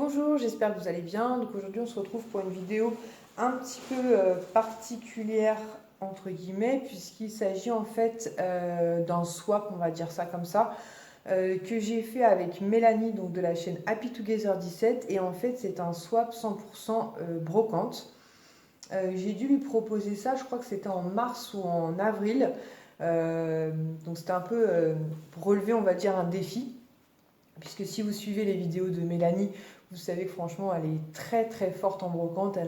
Bonjour, j'espère que vous allez bien. Donc aujourd'hui on se retrouve pour une vidéo un petit peu particulière entre guillemets puisqu'il s'agit en fait d'un swap, on va dire ça comme ça, que j'ai fait avec Mélanie donc de la chaîne Happy Together 17 et en fait c'est un swap 100% brocante. J'ai dû lui proposer ça, je crois que c'était en mars ou en avril. Euh, donc c'était un peu pour relever on va dire un défi. Puisque si vous suivez les vidéos de Mélanie, vous savez que franchement, elle est très très forte en brocante. Elle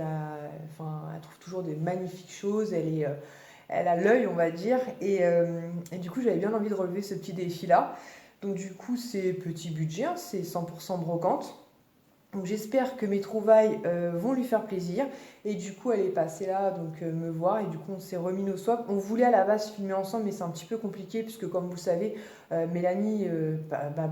trouve toujours des magnifiques choses. Elle a l'œil, on va dire. Et du coup, j'avais bien envie de relever ce petit défi-là. Donc du coup, c'est petit budget, hein, c'est 100% brocante. Donc j'espère que mes trouvailles vont lui faire plaisir. Et du coup, elle est passée là donc me voir. Et du coup, on s'est remis nos swaps. On voulait à la base filmer ensemble, mais c'est un petit peu compliqué puisque comme vous le savez, Mélanie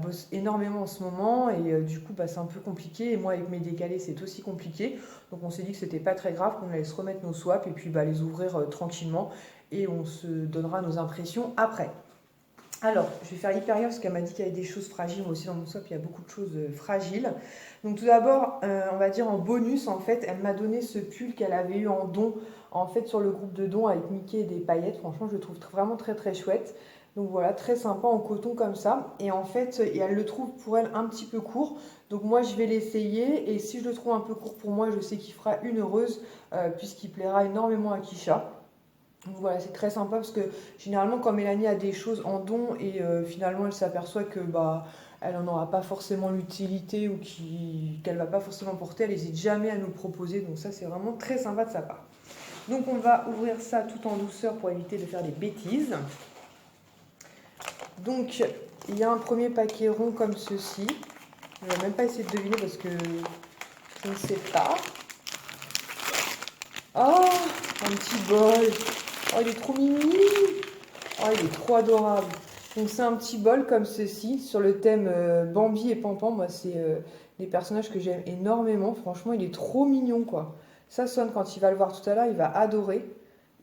bosse énormément en ce moment. Et du coup, c'est un peu compliqué. Et moi, avec mes décalés, c'est aussi compliqué. Donc on s'est dit que c'était pas très grave, qu'on allait se remettre nos swaps et puis les ouvrir tranquillement. Et on se donnera nos impressions après. Alors, je vais faire hyper gaffe parce qu'elle m'a dit qu'il y avait des choses fragiles. Moi aussi, dans mon swap, il y a beaucoup de choses fragiles. Donc, tout d'abord, on va dire en bonus, en fait, elle m'a donné ce pull qu'elle avait eu en don, en fait, sur le groupe de dons avec Mickey et des paillettes. Franchement, je le trouve vraiment très, très chouette. Donc, voilà, très sympa en coton comme ça. Et en fait, elle le trouve pour elle un petit peu court. Donc, moi, je vais l'essayer. Et si je le trouve un peu court pour moi, je sais qu'il fera une heureuse, puisqu'il plaira énormément à Kisha. Donc voilà, c'est très sympa parce que généralement quand Mélanie a des choses en don et finalement elle s'aperçoit que elle n'en aura pas forcément l'utilité ou qu'elle ne va pas forcément porter, elle n'hésite jamais à nous le proposer. Donc ça c'est vraiment très sympa de sa part. Donc on va ouvrir ça tout en douceur pour éviter de faire des bêtises. Donc il y a un premier paquet rond comme ceci. Je ne vais même pas essayer de deviner parce que je ne sais pas. Oh, un petit bol. Oh, il est trop mimi. Oh, il est trop adorable. Donc c'est un petit bol comme ceci sur le thème Bambi et Pampan. Moi, c'est des personnages que j'aime énormément. Franchement, il est trop mignon, quoi. Ça sonne quand il va le voir tout à l'heure, il va adorer.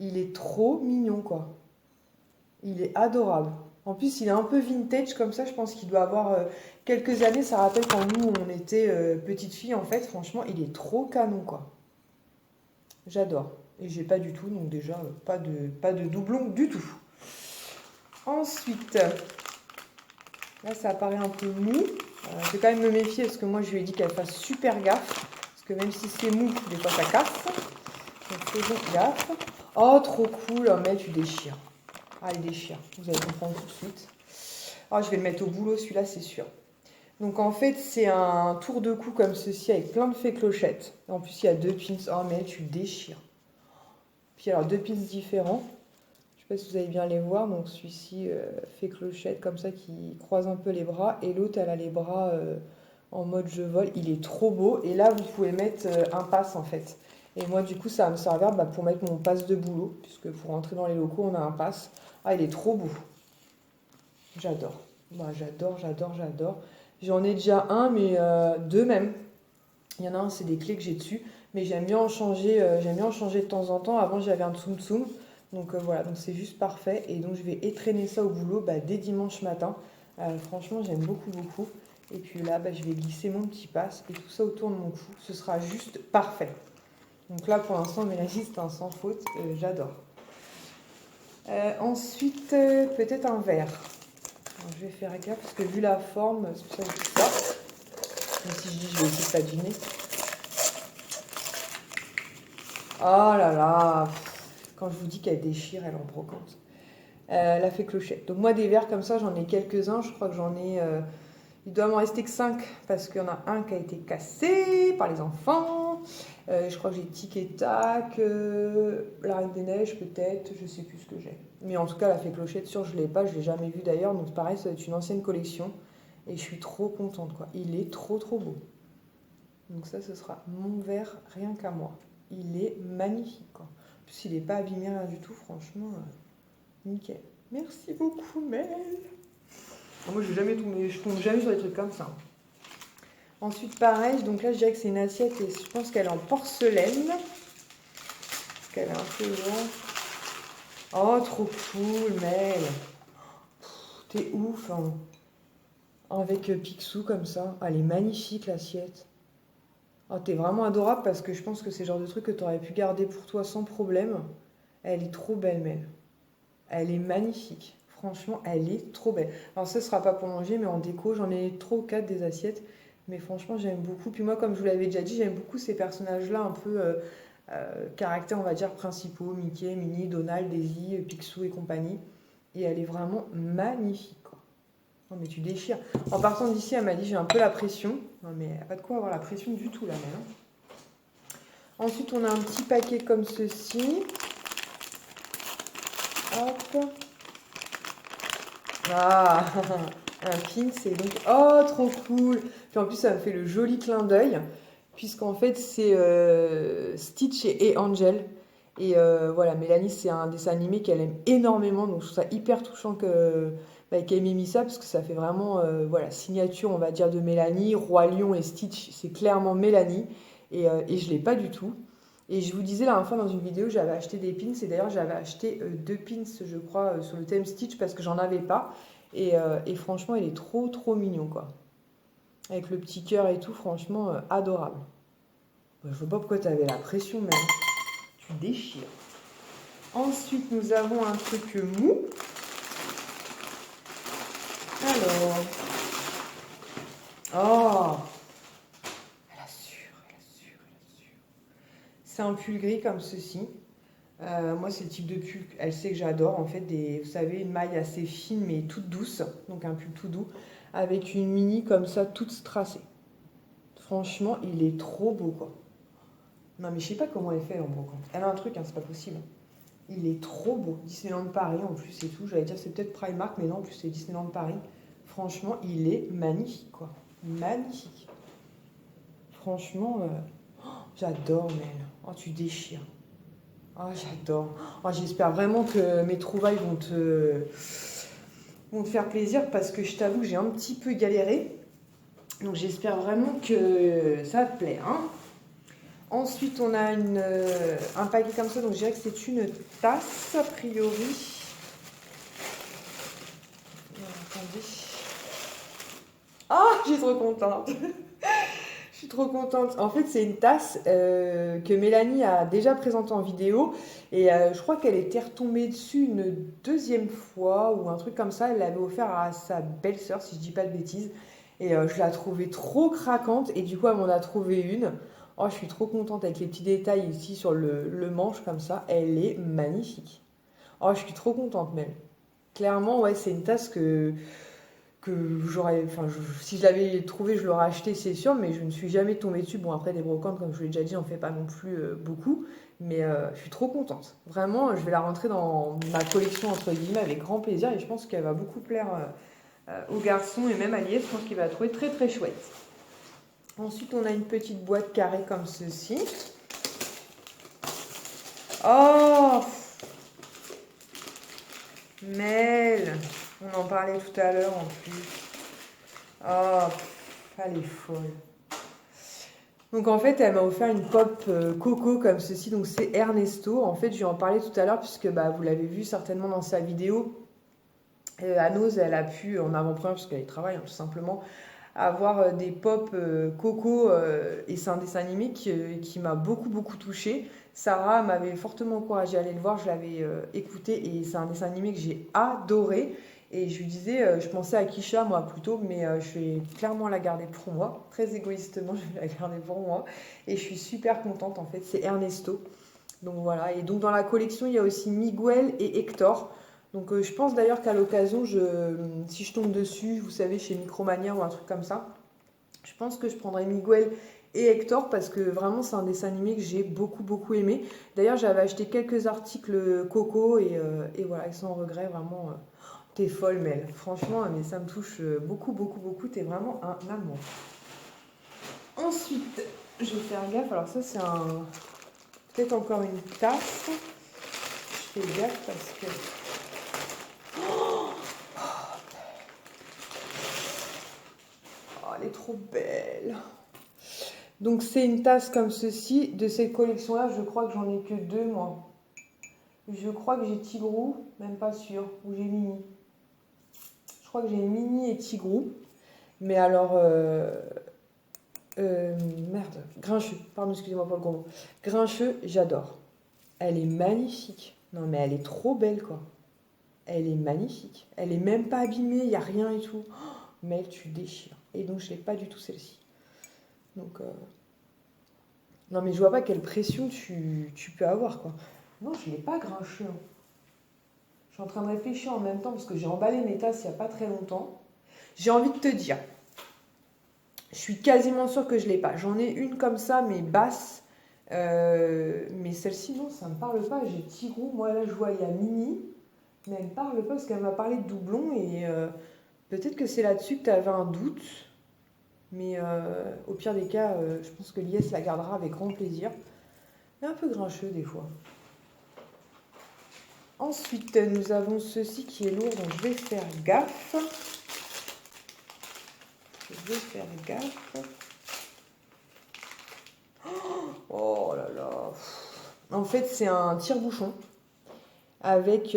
Il est trop mignon, quoi. Il est adorable. En plus, il est un peu vintage comme ça. Je pense qu'il doit avoir quelques années. Ça rappelle quand nous, on était petites filles, en fait. Franchement, il est trop canon, quoi. J'adore. Et j'ai pas du tout, donc déjà, pas de doublon du tout. Ensuite, là ça apparaît un peu mou. Je vais quand même me méfier parce que moi je lui ai dit qu'elle fasse super gaffe. Parce que même si c'est mou, des fois ça casse. Donc faisons gaffe. Oh trop cool, oh, mais tu déchires. Ah il déchire, vous allez comprendre tout de suite. Oh, je vais le mettre au boulot celui-là c'est sûr. Donc en fait c'est un tour de cou comme ceci avec plein de fées clochettes. En plus il y a deux pins. Oh mais tu déchires. Puis alors deux pins différents. Je ne sais pas si vous allez bien les voir. Donc celui-ci fait clochette comme ça qui croise un peu les bras. Et l'autre elle a les bras en mode je vole. Il est trop beau. Et là vous pouvez mettre un pass en fait. Et moi du coup ça va me servir pour mettre mon pass de boulot. Puisque pour entrer dans les locaux on a un pass. Ah il est trop beau. J'adore. J'adore. J'en ai déjà un mais deux même. Il y en a un c'est des clés que j'ai dessus. Mais j'aime bien en changer de temps en temps. Avant j'avais un Tsum Tsum. Donc voilà, donc c'est juste parfait. Et donc je vais étraîner ça au boulot dès dimanche matin. Franchement, j'aime beaucoup. Et puis là, je vais glisser mon petit pass et tout ça autour de mon cou. Ce sera juste parfait. Donc là, pour l'instant, Mélanie, c'est un sans faute. J'adore. Ensuite, peut-être un verre. Alors, je vais faire gaffe parce que vu la forme, c'est pour ça que je dis ça. Même si je dis, je vais essayer de pas deviner. Oh là là, quand je vous dis qu'elle déchire, elle en brocante. La fée clochette. Donc moi des verres comme ça j'en ai quelques-uns, je crois que j'en ai, il doit m'en rester que 5 parce qu'il y en a un qui a été cassé par les enfants, je crois que j'ai Tic et Tac, la Reine des Neiges peut-être, je sais plus ce que j'ai. Mais en tout cas la fée clochette sûr je l'ai pas, je l'ai jamais vu d'ailleurs, donc pareil ça va être une ancienne collection et je suis trop contente quoi, il est trop beau. Donc ça ce sera mon verre rien qu'à moi, il est magnifique quoi. En plus il n'est pas abîmé rien du tout franchement. Nickel. Merci beaucoup, Mel. Moi, je tombe jamais sur des trucs comme ça. Ensuite, pareil, donc là, je dirais que c'est une assiette et je pense qu'elle est en porcelaine. Parce qu'elle est un peu grande. Oh, trop cool, Mel. T'es ouf, hein. Avec Picsou comme ça. Elle est magnifique, l'assiette. Oh, t'es vraiment adorable parce que je pense que c'est le genre de truc que t'aurais pu garder pour toi sans problème. Elle est trop belle, Mel. Elle est magnifique. Franchement, elle est trop belle. Alors, ce sera pas pour manger, mais en déco, j'en ai 3 ou 4 des assiettes. Mais franchement, j'aime beaucoup. Puis moi, comme je vous l'avais déjà dit, j'aime beaucoup ces personnages-là, un peu caractères, on va dire, principaux. Mickey, Minnie, Donald, Daisy, Picsou et compagnie. Et elle est vraiment magnifique, quoi. Non, mais tu déchires. En partant d'ici, elle m'a dit, j'ai un peu la pression. Non, mais elle a pas de quoi avoir la pression du tout, là, même. Ensuite, on a un petit paquet comme ceci. Hop. Ah, un pin, c'est donc... Oh, trop cool. Puis en plus, ça me fait le joli clin d'œil, puisqu'en fait, c'est Stitch et Angel. Et voilà, Mélanie, c'est un dessin animé qu'elle aime énormément, donc je trouve ça hyper touchant qu'elle m'ait mis ça, parce que ça fait vraiment, voilà, signature, on va dire, de Mélanie. Roi Lion et Stitch, c'est clairement Mélanie, et je l'ai pas du tout. Et je vous disais la dernière fois dans une vidéo, j'avais acheté des pins, et d'ailleurs j'avais acheté 2 pins, je crois, sur le thème Stitch parce que j'en avais pas. Et franchement, il est trop trop mignon, quoi. Avec le petit cœur et tout, franchement, adorable. Je vois pas pourquoi tu avais la pression, même. Tu déchires. Ensuite, nous avons un truc mou. Alors. Oh, elle assure, elle assure, elle assure. C'est un pull gris comme ceci. Moi, c'est le type de pull, elle sait que j'adore, en fait, vous savez, une maille assez fine mais toute douce, donc un pull tout doux, avec une mini comme ça, toute strassée. Franchement, il est trop beau, quoi. Non, mais je sais pas comment elle fait en brocante. Elle a un truc, hein, c'est pas possible. Il est trop beau. Disneyland Paris, en plus, et tout. J'allais dire, c'est peut-être Primark, mais non, en plus, c'est Disneyland Paris. Franchement, il est magnifique, quoi. Magnifique. Franchement, j'adore, Mel. Oh, tu déchires. Oh, j'adore. Oh, j'espère vraiment que mes trouvailles vont te faire plaisir parce que je t'avoue que j'ai un petit peu galéré. Donc j'espère vraiment que ça te plaît, hein. Ensuite, on a un paquet comme ça, donc je dirais que c'est une tasse, a priori. Attendez. Ah, je suis trop contente. Je suis trop contente. En fait, c'est une tasse que Mélanie a déjà présentée en vidéo. Et je crois qu'elle était retombée dessus une deuxième fois ou un truc comme ça. Elle l'avait offert à sa belle-sœur, si je dis pas de bêtises. Et je la trouvais trop craquante. Et du coup, elle m'en a trouvé une. Oh, je suis trop contente avec les petits détails ici sur le manche comme ça. Elle est magnifique. Oh, je suis trop contente même. Clairement, ouais, c'est une tasse que j'aurais, enfin, si je l'avais trouvé, je l'aurais acheté, c'est sûr, mais je ne suis jamais tombée dessus. Bon, après, des brocantes, comme je vous l'ai déjà dit, on ne fait pas non plus beaucoup, mais je suis trop contente. Vraiment, je vais la rentrer dans ma collection, entre guillemets, avec grand plaisir, et je pense qu'elle va beaucoup plaire aux garçons, et même à Liège, je pense qu'il va la trouver très très chouette. Ensuite, on a une petite boîte carrée comme ceci. Oh, Mel, on en parlait tout à l'heure en plus. Oh, elle est folle. Donc en fait, elle m'a offert une pop coco comme ceci. Donc c'est Ernesto. En fait, je lui en parlais tout à l'heure puisque vous l'avez vu certainement dans sa vidéo. Anose, elle a pu, en avant-première, parce qu'elle y travaille, hein, tout simplement, avoir des pop coco. Et c'est un dessin animé qui m'a beaucoup, beaucoup touchée. Sarah m'avait fortement encouragée à aller le voir. Je l'avais écouté et c'est un dessin animé que j'ai adoré. Et je lui disais, je pensais à Kisha, moi, plutôt, mais je vais clairement la garder pour moi. Très égoïstement, je vais la garder pour moi. Et je suis super contente, en fait. C'est Ernesto. Donc voilà. Et donc dans la collection, il y a aussi Miguel et Hector. Donc je pense d'ailleurs qu'à l'occasion, si je tombe dessus, vous savez, chez Micromania ou un truc comme ça, je pense que je prendrai Miguel et Hector parce que vraiment c'est un dessin animé que j'ai beaucoup beaucoup aimé. D'ailleurs j'avais acheté quelques articles Coco et voilà, et sans regret, vraiment, t'es folle Mel. Franchement, mais ça me touche beaucoup beaucoup beaucoup, t'es vraiment un amour. Ensuite, je vais faire gaffe, alors ça c'est peut-être encore une tasse. Je fais gaffe parce que... Oh, elle est trop belle. Donc c'est une tasse comme ceci. De cette collection-là, je crois que j'en ai que 2, moi. Je crois que j'ai Tigrou, même pas sûr, ou j'ai Mini. Je crois que j'ai Mini et Tigrou. Mais alors, Merde, grincheux, pardon, excusez-moi pour le gros mot. Grincheux, j'adore. Elle est magnifique. Non, mais elle est trop belle, quoi. Elle est magnifique. Elle est même pas abîmée, il n'y a rien et tout. Oh, mais tu déchires. Et donc, je l'ai pas du tout celle-ci. Donc, non, mais je vois pas quelle pression tu peux avoir, quoi. Non, je l'ai pas grincheux, hein. Je suis en train de réfléchir en même temps parce que j'ai emballé mes tasses il n'y a pas très longtemps. J'ai envie de te dire, je suis quasiment sûre que je ne l'ai pas. J'en ai une comme ça, mais basse. Mais celle-ci, non, ça ne me parle pas. J'ai Tigrou. Moi, là, je vois, il y a Mini. Mais elle ne me parle pas parce qu'elle m'a parlé de doublon. Et peut-être que c'est là-dessus que tu avais un doute. Mais au pire des cas, je pense que Lies la gardera avec grand plaisir. Mais un peu grincheux des fois. Ensuite, nous avons ceci qui est lourd, donc je vais faire gaffe. Je vais faire gaffe. Oh là là. En fait, c'est un tire-bouchon avec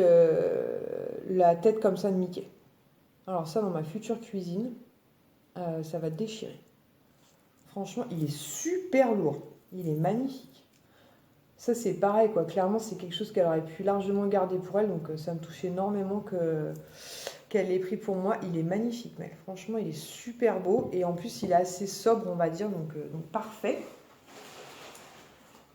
la tête comme ça de Mickey. Alors ça, dans ma future cuisine, ça va déchirer. Franchement, il est super lourd. Il est magnifique. Ça, c'est pareil, quoi. Clairement, c'est quelque chose qu'elle aurait pu largement garder pour elle. Donc, ça me touche énormément qu'elle l'ait pris pour moi. Il est magnifique, mec. Franchement, il est super beau. Et en plus, il est assez sobre, on va dire. Donc parfait.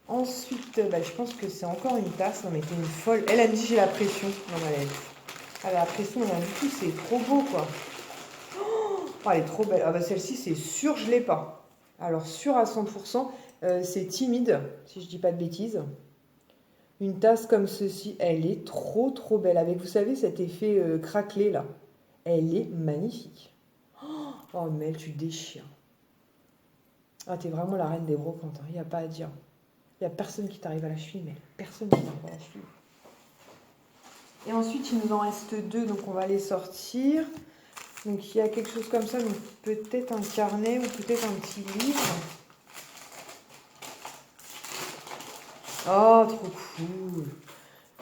Ensuite, je pense que c'est encore une tasse. Non, mais t'es une folle. Elle a dit j'ai la pression. Non, mais elle a la pression, rien du tout. C'est trop beau, quoi. Oh, elle est trop belle. Ah, bah, celle-ci, c'est sûr, je l'ai pas. Alors, sûr à 100%, c'est timide, si je dis pas de bêtises. Une tasse comme ceci, elle est trop, trop belle. Avec, vous savez, cet effet craquelé, là. Elle est magnifique. Oh, Mel, tu déchires. Ah, t'es vraiment la reine des brocantes. Il n'y a pas à dire. Il n'y a personne qui t'arrive à la cheville, mais personne qui t'arrive à la cheville. Et ensuite, il nous en reste deux, donc on va les sortir. Donc il y a quelque chose comme ça, donc peut-être un carnet ou peut-être un petit livre. Oh, trop cool.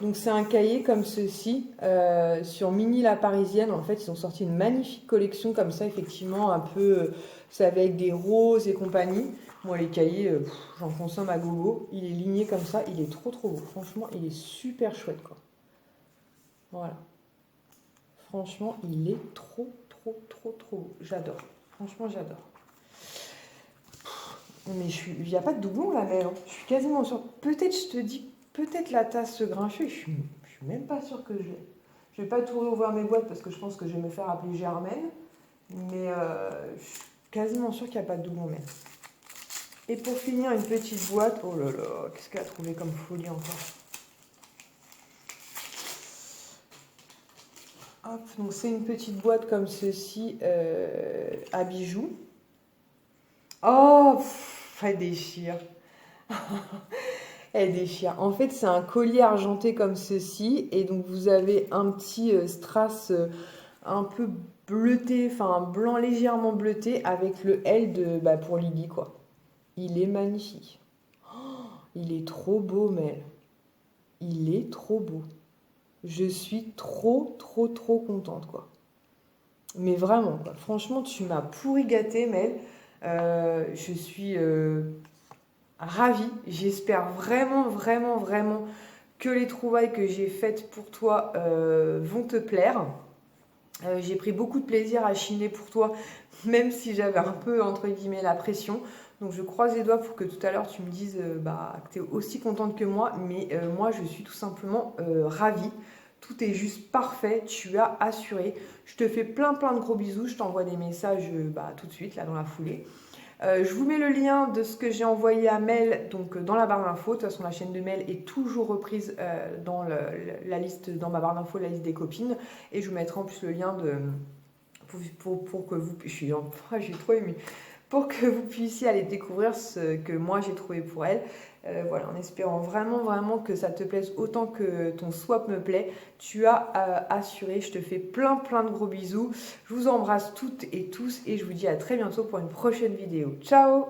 Donc c'est un cahier comme ceci, sur Mini la Parisienne. En fait, ils ont sorti une magnifique collection comme ça, effectivement, un peu, c'est avec des roses et compagnie. Moi, les cahiers, j'en consomme à gogo. Il est ligné comme ça, il est trop trop beau. Franchement, il est super chouette, quoi. Voilà. Franchement, il est trop trop trop trop beau. J'adore. Franchement, j'adore. Mais il n'y a pas de doublon là, mais je suis quasiment sûre. Peut-être, je te dis, peut-être la tasse grincheux, je suis même pas sûre que je l'ai. Je vais pas tout réouvrir mes boîtes parce que je pense que je vais me faire appeler Germaine. Mais je suis quasiment sûre qu'il n'y a pas de doublon même. Et pour finir, une petite boîte. Oh là là, qu'est-ce qu'elle a trouvé comme folie encore. Hop, donc c'est une petite boîte comme ceci à bijoux. Oh, elle déchire. Elle déchire. En fait, c'est un collier argenté comme ceci. Et donc, vous avez un petit strass un peu bleuté, enfin un blanc légèrement bleuté avec le L de, pour Lily, quoi. Il est magnifique. Oh, il est trop beau, Mel. Il est trop beau. Je suis trop, trop, trop contente, quoi. Mais vraiment, quoi. Franchement, tu m'as pourri gâté, Mel. Je suis ravie. J'espère vraiment, vraiment, vraiment que les trouvailles que j'ai faites pour toi vont te plaire. J'ai pris beaucoup de plaisir à chiner pour toi, même si j'avais un peu, entre guillemets, la pression. Donc je croise les doigts pour que tout à l'heure tu me dises que tu es aussi contente que moi. Mais moi, je suis tout simplement ravie. Tout est juste parfait, tu as assuré. Je te fais plein plein de gros bisous. Je t'envoie des messages tout de suite, là, dans la foulée. Je vous mets le lien de ce que j'ai envoyé à Mel donc, dans la barre d'infos. De toute façon, la chaîne de Mel est toujours reprise dans la liste, dans ma barre d'infos, la liste des copines. Et je vous mettrai en plus le lien pour que vous... J'ai trop aimé. Pour que vous puissiez aller découvrir ce que moi j'ai trouvé pour elle. Voilà, en espérant vraiment, vraiment que ça te plaise autant que ton swap me plaît. Tu as assuré, je te fais plein, plein de gros bisous. Je vous embrasse toutes et tous et je vous dis à très bientôt pour une prochaine vidéo. Ciao!